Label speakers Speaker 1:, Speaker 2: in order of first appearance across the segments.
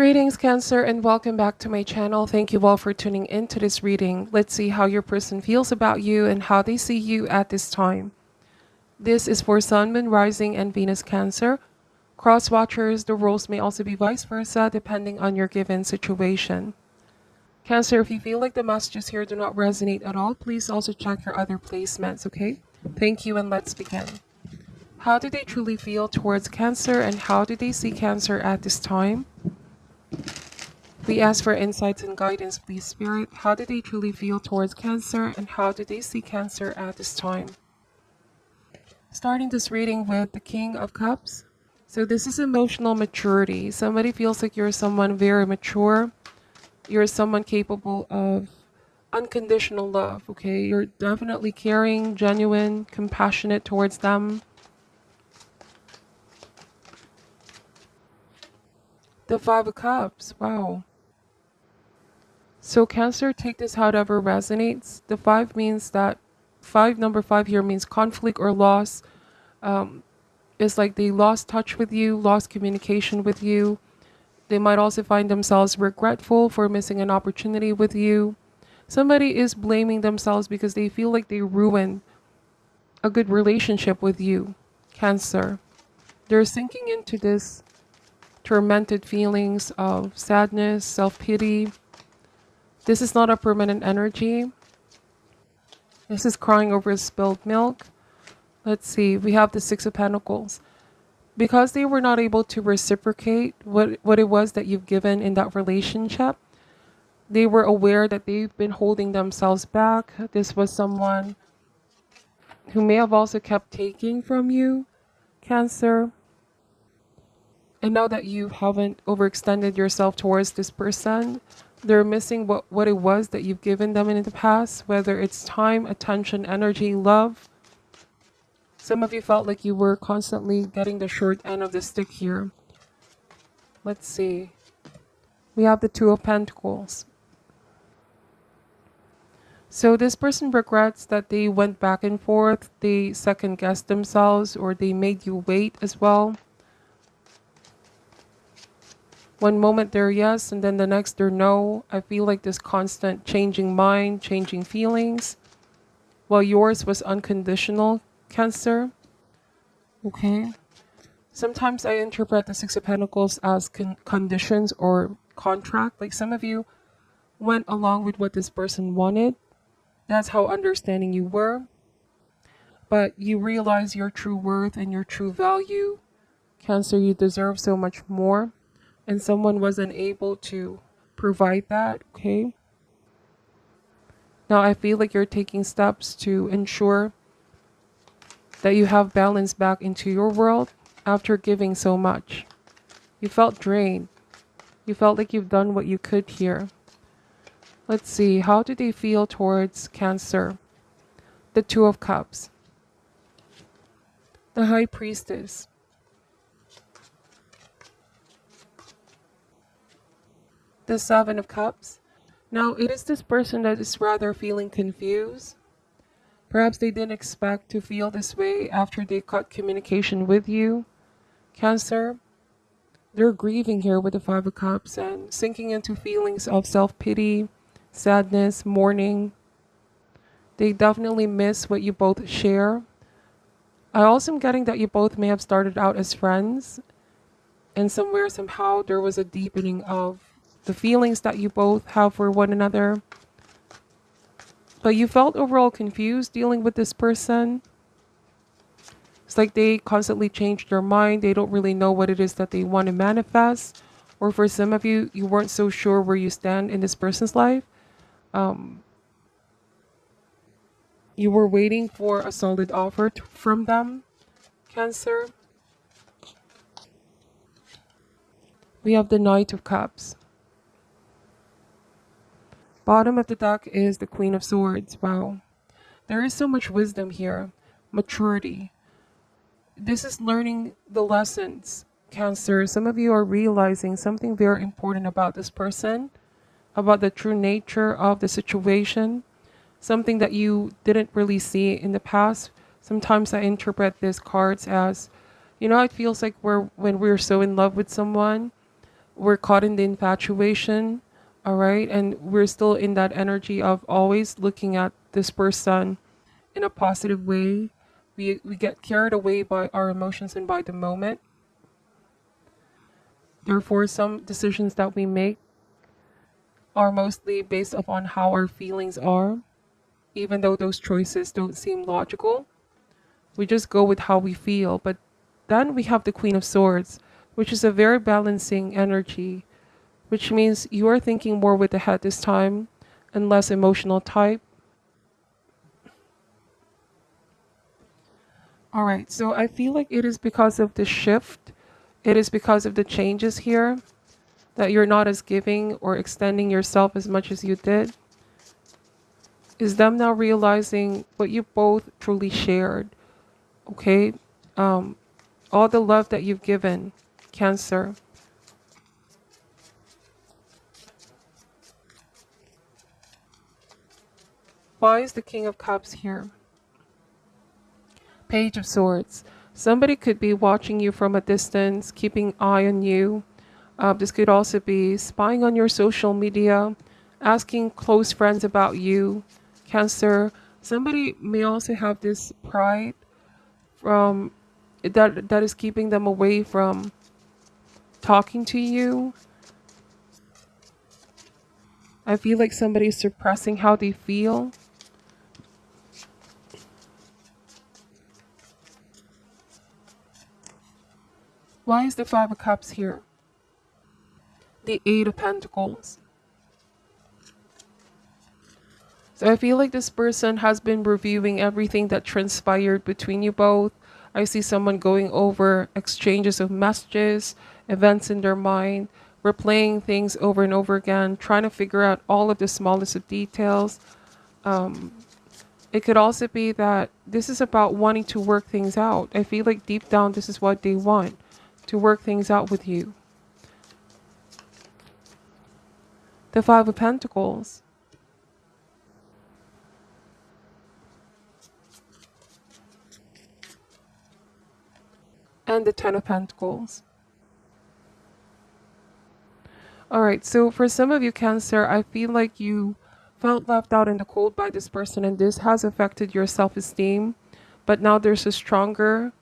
Speaker 1: Greetings, Cancer, and welcome back to my channel. Thank you all for tuning in to this reading. Let's see how your person feels about you and how they see you at this time. This is for Sun, Moon, Rising, and Venus Cancer. Cross watchers, the roles may also be vice versa depending on your given situation. Cancer, if you feel like the messages here do not resonate at all, please also check your other placements, okay? Thank you, and let's begin. How do they truly feel towards Cancer, and how do they see Cancer at this time? We ask for insights and guidance, please, Spirit. How do they truly feel towards Cancer, and how do they see Cancer at this time? Starting this reading with the King of Cups. So this is emotional maturity. Somebody feels like you're someone very mature. You're someone capable of unconditional love, okay? You're definitely caring, genuine, compassionate towards them. The Five of Cups, wow. So Cancer, take this however resonates. The five means that number five here means conflict or loss. It's like they lost touch with you, lost communication with you. They might also find themselves regretful for missing an opportunity with you. Somebody is blaming themselves because they feel like they ruined a good relationship with you, Cancer. They're sinking into this tormented feelings of sadness, self-pity. This is not a permanent energy. This is crying over spilled milk. Let's see, we have the Six of Pentacles. Because they were not able to reciprocate what it was that you've given in that relationship, they were aware that they've been holding themselves back. This was someone who may have also kept taking from you, Cancer. And now that you haven't overextended yourself towards this person, they're missing what it was that you've given them in the past, whether it's time, attention, energy, love. Some of you felt like you were constantly getting the short end of the stick here. Let's see. We have the Two of Pentacles. So this person regrets that they went back and forth, they second-guessed themselves, or they made you wait as well. One moment they're yes, and then the next they're no. I feel like this constant changing mind, changing feelings. While yours was unconditional, Cancer. Okay. Sometimes I interpret the Six of Pentacles as conditions or contract. Like some of you went along with what this person wanted. That's how understanding you were. But you realize your true worth and your true value. Cancer, you deserve so much more. And someone wasn't able to provide that, okay? Now I feel like you're taking steps to ensure that you have balance back into your world after giving so much. You felt drained. You felt like you've done what you could here. Let's see, how do they feel towards Cancer? The Two of Cups. The High Priestess. The Seven of Cups. Now, it is this person that is rather feeling confused. Perhaps they didn't expect to feel this way after they cut communication with you, Cancer. They're grieving here with the Five of Cups and sinking into feelings of self-pity, sadness, mourning. They definitely miss what you both share. I also am getting that you both may have started out as friends, and somewhere, somehow, there was a deepening of the feelings that you both have for one another. But you felt overall confused dealing with this person. It's like they constantly changed their mind. They don't really know what it is that they want to manifest. Or for some of you, you weren't so sure where you stand in this person's life. You were waiting for a solid offer from them, Cancer. We have the Knight of Cups. Bottom of the deck is the Queen of Swords. Wow. There is so much wisdom here. Maturity. This is learning the lessons, Cancer. Some of you are realizing something very important about this person, about the true nature of the situation, something that you didn't really see in the past. Sometimes I interpret these cards as, it feels like when we're so in love with someone, We're caught in the infatuation, all right? And we're still in that energy of always looking at this person in a positive way. We get carried away by our emotions and by the moment. Therefore, some decisions that we make are mostly based upon how our feelings are, even though those choices don't seem logical. We just go with how we feel. But then we have the Queen of Swords, which is a very balancing energy, which means you are thinking more with the head this time and less emotional type. All right, so I feel like it is because of the shift, it is because of the changes here that you're not as giving or extending yourself as much as you did. Is them now realizing what you both truly shared, okay? All the love that you've given, Cancer. Why is the King of Cups here? Page of Swords. Somebody could be watching you from a distance, keeping eye on you. This could also be spying on your social media, asking close friends about you, Cancer. Somebody may also have this pride from that is keeping them away from talking to you. I feel like somebody's suppressing how they feel. Why is the Five of Cups here? The Eight of Pentacles. So I feel like this person has been reviewing everything that transpired between you both. I see someone going over exchanges of messages, events in their mind, replaying things over and over again, trying to figure out all of the smallest of details. It could also be that this is about wanting to work things out. I feel like deep down, this is what they want, to work things out with you. The Five of Pentacles. And the Ten of Pentacles. All right, so for some of you, Cancer, I feel like you felt left out in the cold by this person, and this has affected your self-esteem. But now there's a stronger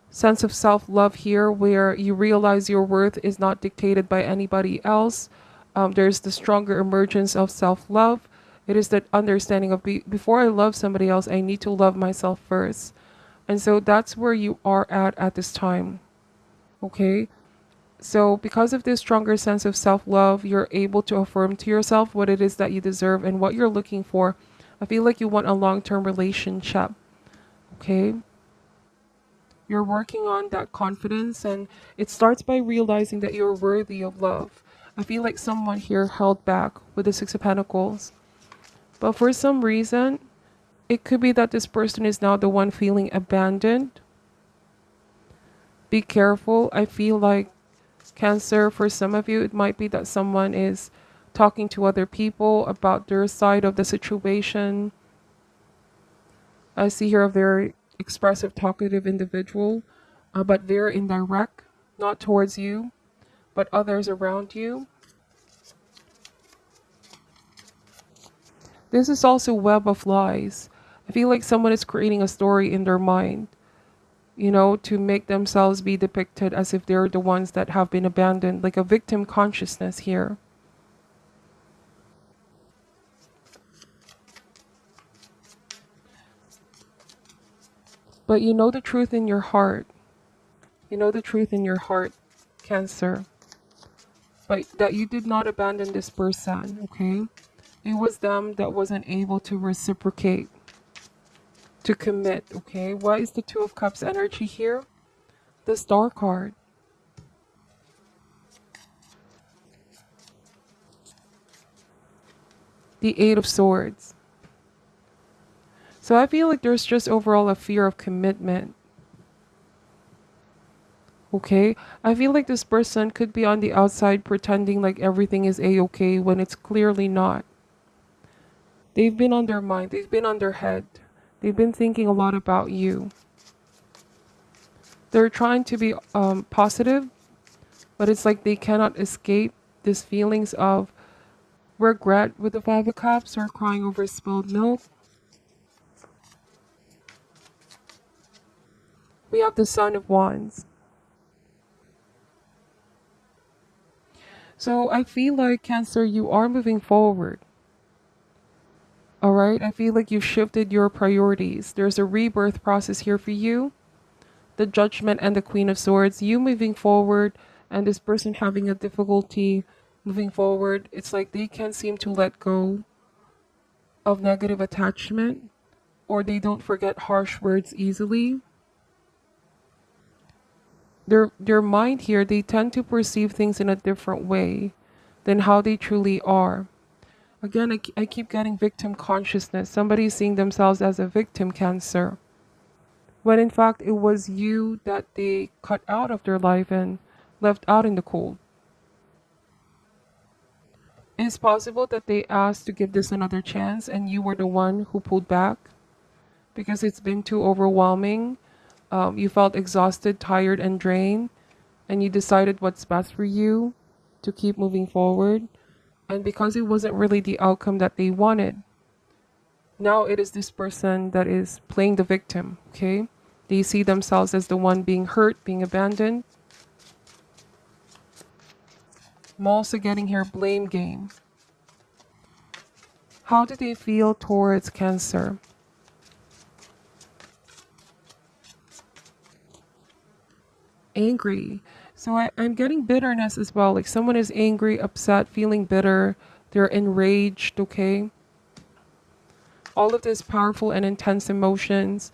Speaker 1: sense of self-love here where you realize your worth is not dictated by anybody else. There's the stronger emergence of self-love. It is that understanding of before I love somebody else, I need to love myself first. And so that's where you are at this time. Okay? So because of this stronger sense of self-love, you're able to affirm to yourself what it is that you deserve and what you're looking for. I feel like you want a long-term relationship. Okay? You're working on that confidence, and it starts by realizing that you're worthy of love. I feel like someone here held back with the Six of Pentacles. But for some reason, it could be that this person is now the one feeling abandoned. Be careful. I feel like, Cancer, for some of you, it might be that someone is talking to other people about their side of the situation. I see here a very expressive, talkative individual, but very indirect, not towards you, but others around you. This is also web of lies. I feel like someone is creating a story in their mind, you know, to make themselves be depicted as if they're the ones that have been abandoned, like a victim consciousness here. But you know the truth in your heart. You know the truth in your heart, Cancer. But that you did not abandon this person, okay? It was them that wasn't able to reciprocate, to commit, okay? Why is the Two of Cups energy here? The Star card. The Eight of Swords. So I feel like there's just overall a fear of commitment. Okay? I feel like this person could be on the outside pretending like everything is a-okay when it's clearly not. They've been on their mind. They've been on their head. They've been thinking a lot about you. They're trying to be positive, But it's like they cannot escape these feelings of regret with the Five of Cups or crying over spilled milk. We have the Son of Wands. So I feel like, Cancer, you are moving forward. All right. I feel like you've shifted your priorities. There's a rebirth process here for you. The Judgment and the Queen of Swords, you moving forward, and this person having a difficulty moving forward. It's like they can't seem to let go of negative attachment, or they don't forget harsh words easily. Their mind here, they tend to perceive things in a different way than how they truly are. Again, I keep getting victim consciousness. Somebody's seeing themselves as a victim, Cancer, when in fact it was you that they cut out of their life and left out in the cold. It's possible that they asked to give this another chance and you were the one who pulled back because it's been too overwhelming. You felt exhausted, tired, and drained, and you decided what's best for you to keep moving forward. And because it wasn't really the outcome that they wanted, now it is this person that is playing the victim, okay? They see themselves as the one being hurt, being abandoned. I'm also getting here blame game. How do they feel towards Cancer? Angry. So I'm getting bitterness as well. Like someone is angry, upset, feeling bitter. They're enraged, okay? All of these powerful and intense emotions,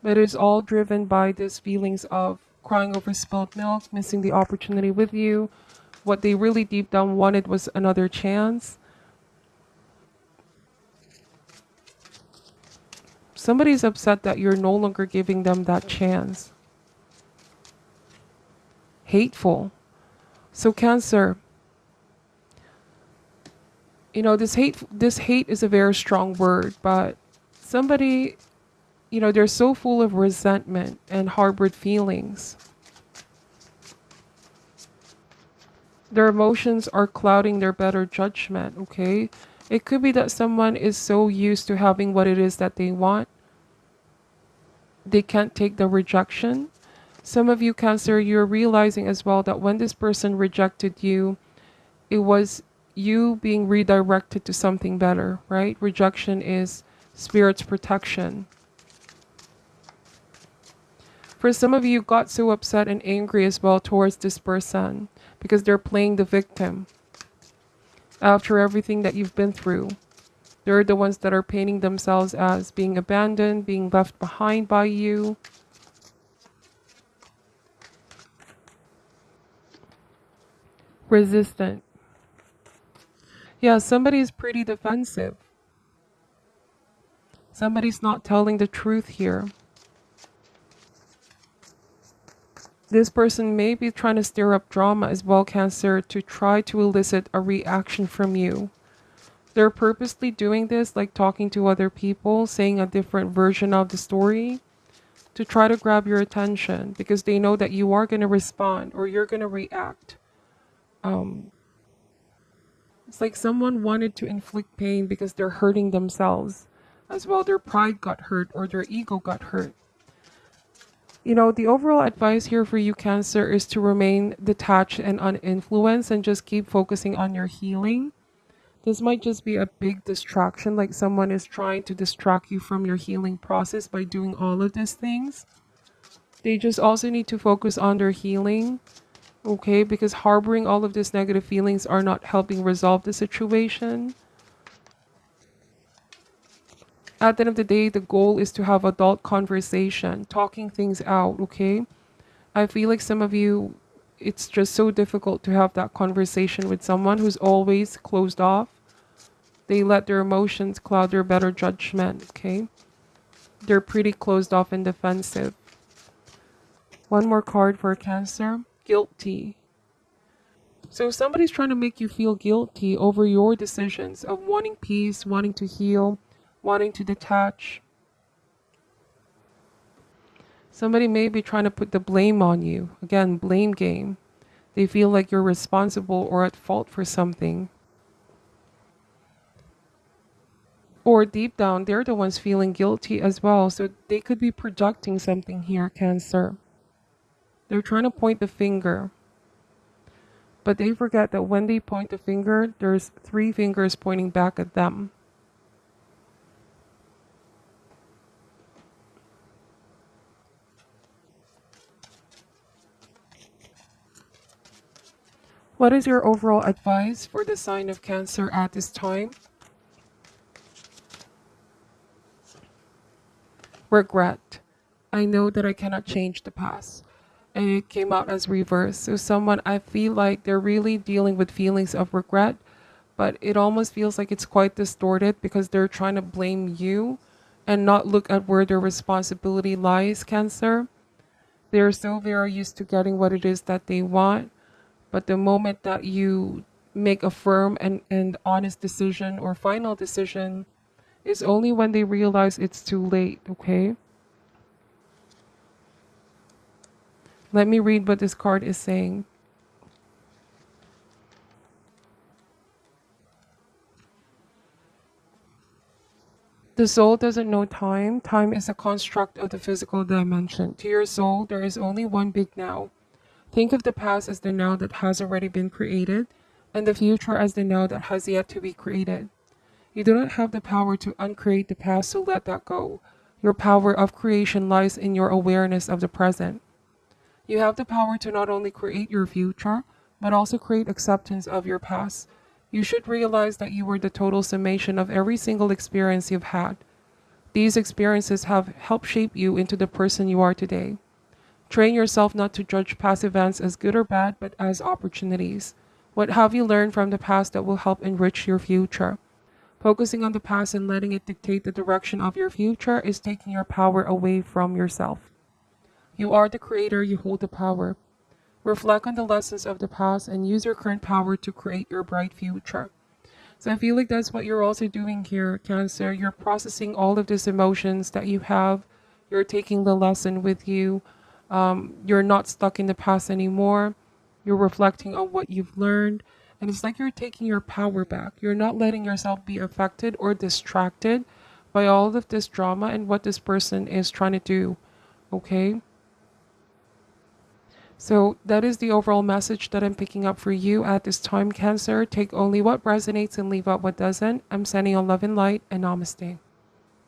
Speaker 1: but it's all driven by these feelings of crying over spilled milk, missing the opportunity with you. What they really deep down wanted was another chance. Somebody's upset that you're no longer giving them that chance. Hateful. So Cancer, you know, this hate is a very strong word, but somebody, you know, they're so full of resentment and harbored feelings. Their emotions are clouding their better judgment, okay? It could be that someone is so used to having what it is that they want, they can't take the rejection. Some of you, Cancer, you're realizing as well that when this person rejected you, it was you being redirected to something better, right? Rejection is spirit's protection. For some of you, got so upset and angry as well towards this person because they're playing the victim. After everything that you've been through, they're the ones that are painting themselves as being abandoned, being left behind by you. Resistant. Yeah, somebody's pretty defensive. Somebody's not telling the truth here. This person may be trying to stir up drama as well, Cancer, to try to elicit a reaction from you. They're purposely doing this, like talking to other people, saying a different version of the story to try to grab your attention because they know that you are going to respond or you're going to react. It's like someone wanted to inflict pain because they're hurting themselves as well. Their pride got hurt or their ego got hurt. You know, the overall advice here for you, Cancer, is to remain detached and uninfluenced and just keep focusing on your healing. This might just be a big distraction, like someone is trying to distract you from your healing process by doing all of these things. They just also need to focus on their healing, okay? Because harboring all of these negative feelings are not helping resolve the situation. At the end of the day, the goal is to have adult conversation, talking things out, okay? I feel like some of you, it's just so difficult to have that conversation with someone who's always closed off. They let their emotions cloud their better judgment, okay? They're pretty closed off and defensive. One more card for Cancer. Guilty. So somebody's trying to make you feel guilty over your decisions of wanting peace, wanting to heal, wanting to detach. Somebody may be trying to put the blame on you. Again, blame game. They feel like you're responsible or at fault for something. Or deep down, they're the ones feeling guilty as well. So they could be projecting something here, Cancer. They're trying to point the finger. But they forget that when they point the finger, there's three fingers pointing back at them. What is your overall advice for the sign of Cancer at this time? Regret. I know that I cannot change the past. And it came out as reverse. So someone, I feel like they're really dealing with feelings of regret, but it almost feels like it's quite distorted because they're trying to blame you and not look at where their responsibility lies, Cancer. They're so very used to getting what it is that they want, but the moment that you make a firm and honest decision or final decision is only when they realize it's too late, okay? Let me read what this card is saying. The soul doesn't know time. Time is a construct of the physical dimension. To your soul, there is only one big now. Think of the past as the now that has already been created, and the future as the now that has yet to be created. You do not have the power to uncreate the past, so let that go. Your power of creation lies in your awareness of the present. You have the power to not only create your future, but also create acceptance of your past. You should realize that you are the total summation of every single experience you've had. These experiences have helped shape you into the person you are today. Train yourself not to judge past events as good or bad, but as opportunities. What have you learned from the past that will help enrich your future? Focusing on the past and letting it dictate the direction of your future is taking your power away from yourself. You are the creator, you hold the power. Reflect on the lessons of the past and use your current power to create your bright future. So I feel like that's what you're also doing here, Cancer. You're processing all of these emotions that you have. You're taking the lesson with you. You're not stuck in the past anymore. You're reflecting on what you've learned. And it's like you're taking your power back. You're not letting yourself be affected or distracted by all of this drama and what this person is trying to do. Okay? So that is the overall message that I'm picking up for you at this time, Cancer. Take only what resonates and leave out what doesn't. I'm sending you love and light, and namaste.